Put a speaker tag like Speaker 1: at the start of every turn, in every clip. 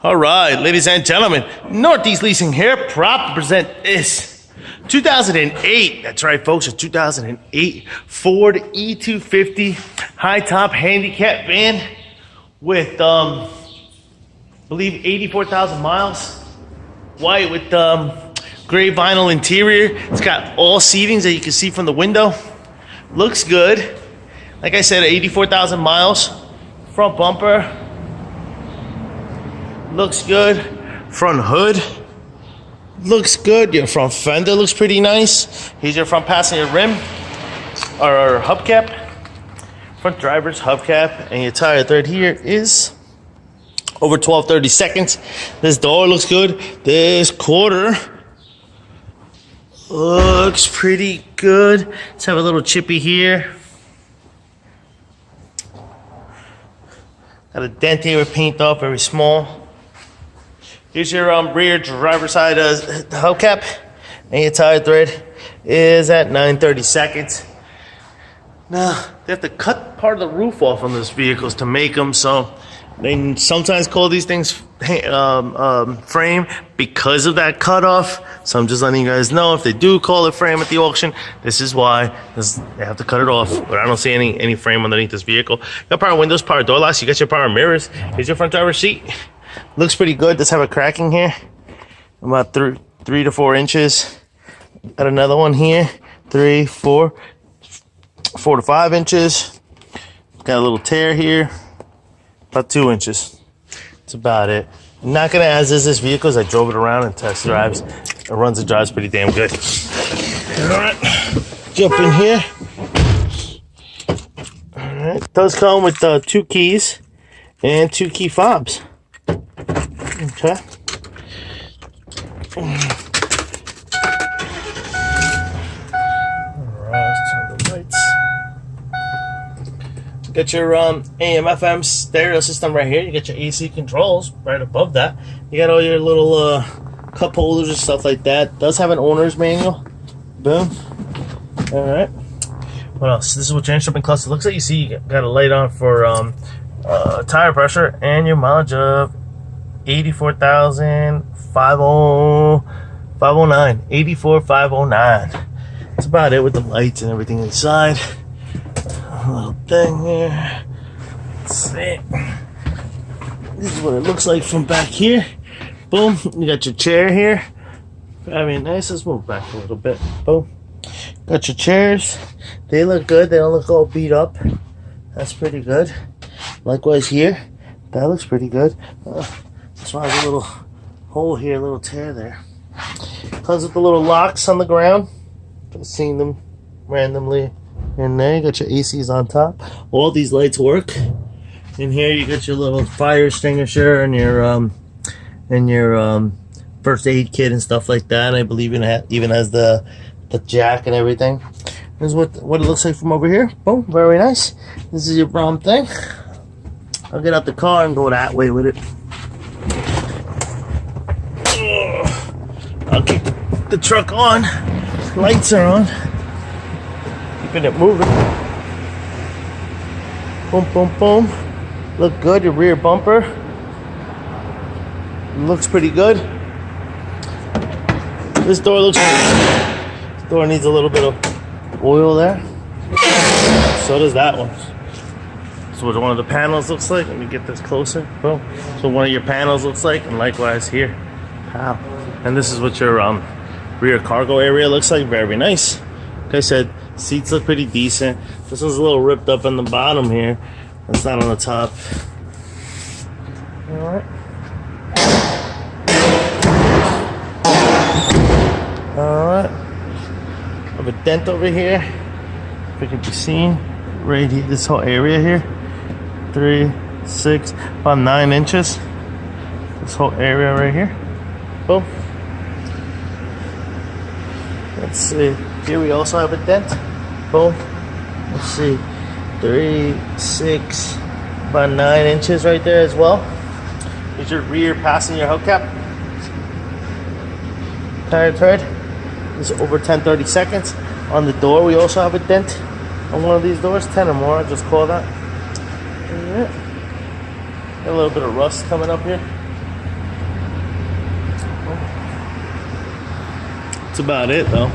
Speaker 1: All right, ladies and gentlemen, Northeast Leasing here, proud to present this 2008, that's right folks, a 2008 Ford E250 high top handicap van with, I believe 84,000 miles, white with gray vinyl interior. It's got all seatings that you can see from the window. Looks good. Like I said, 84,000 miles, front bumper. Looks good. Front hood looks good. Your front fender looks pretty nice. Here's your front passenger rim or hubcap. Front driver's hubcap, and your tire thread here is over 1230 seconds. This door looks good. This quarter looks pretty good. Let's have a little chippy here. Got a dent here with paint off, very small. Here's your rear driver's side hubcap, and your tire thread is at 930 seconds. Now, they have to cut part of the roof off on those vehicles to make them, so they sometimes call these things frame because of that cutoff. So I'm just letting you guys know, if they do call it frame at the auction, this is why. They have to cut it off, but I don't see any frame underneath this vehicle. You got power windows, power door locks, you got your power mirrors. Here's your front driver's seat. Looks pretty good. Does have a cracking here, about 3 to 4 inches. Got another one here, 3, 4 to 5 inches. Got a little tear here, about 2 inches. That's about it. I'm not gonna as is this vehicle, as I drove it around and test drives. It runs and drives pretty damn good. All right, jump in here. All right, it does come with 2 keys and 2 key fobs. Okay. Alright, turn the lights. Got your AM/FM stereo system right here. You got your AC controls right above that. You got all your little cup holders and stuff like that. Does have an owner's manual. Boom. Alright. What else? This is what your instrument cluster looks like. You see you got a light on for tire pressure and your mileage of 84,509. 84,509. That's about it with the lights and everything inside. A little thing here. Let's see. This is what it looks like from back here. Boom. You got your chair here. Very nice. Let's move back a little bit. Boom. Got your chairs. They look good. They don't look all beat up. That's pretty good. Likewise here. That looks pretty good. This one has a little hole here, a little tear there. Comes with the little locks on the ground. Just seeing them randomly in there. You got your ACs on top. All these lights work. In here you got your little fire extinguisher and your first aid kit and stuff like that. And I believe it even has the jack and everything. This is what it looks like from over here. Boom, very nice. This is your brown thing. I'll get out the car and go that way with it. I'll keep the truck on. Lights are on. Keeping it moving. Boom, boom, boom. Look good. Your rear bumper looks pretty good. This door looks good. This door needs a little bit of oil there. So does that one. So what one of the panels looks like. Let me get this closer. Boom. So one of your panels looks like, and likewise here. Wow. And this is what your rear cargo area looks like. Very nice. Like I said, seats look pretty decent. This one's a little ripped up on the bottom here. It's not on the top. Alright. Alright. I have a dent over here. If it can be seen. Right here, this whole area here. 3, 6, about 9 inches. This whole area right here. Boom. Let's see. Here we also have a dent. Boom. Let's see. 3, 6, about 9 inches right there as well. Here's your rear passenger hubcap. Tire tread is over 10-30 seconds. On the door, we also have a dent on one of these doors. 10 or more, I just call that. Yeah. Got a little bit of rust coming up here. about it though.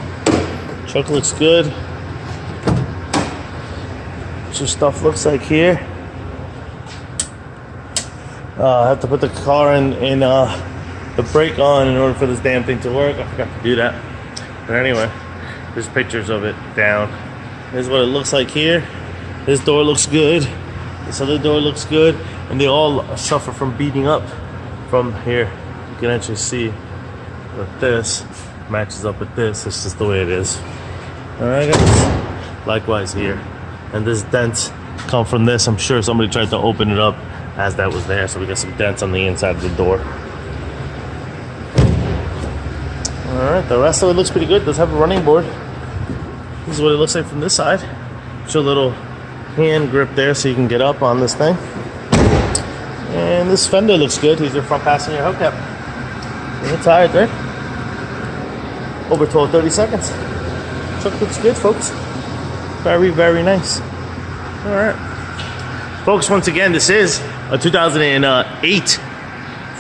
Speaker 1: Truck looks good. What your stuff looks like here. I have to put the car in the brake on in order for this damn thing to work. I forgot to do that. But anyway, there's pictures of it down. Here's what it looks like here. This door looks good. This other door looks good. And they all suffer from beating up from here. You can actually see that this matches up with this. It's just the way it is. Alright guys. Likewise here. And this dents come from this. I'm sure somebody tried to open it up as that was there. So we got some dents on the inside of the door. Alright, the rest of it looks pretty good. It does have a running board. This is what it looks like from this side. Show a little hand grip there so you can get up on this thing. And this fender looks good. Here's your front passenger hubcap. You're tired there. Over 30 seconds. Truck looks good, folks. Very, very nice. Alright. Folks, once again, this is a 2008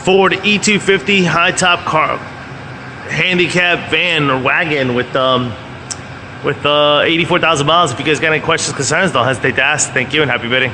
Speaker 1: Ford E250 high top car handicap van or wagon with 84,000 miles. If you guys got any questions, concerns, don't hesitate to ask. Thank you and happy bidding.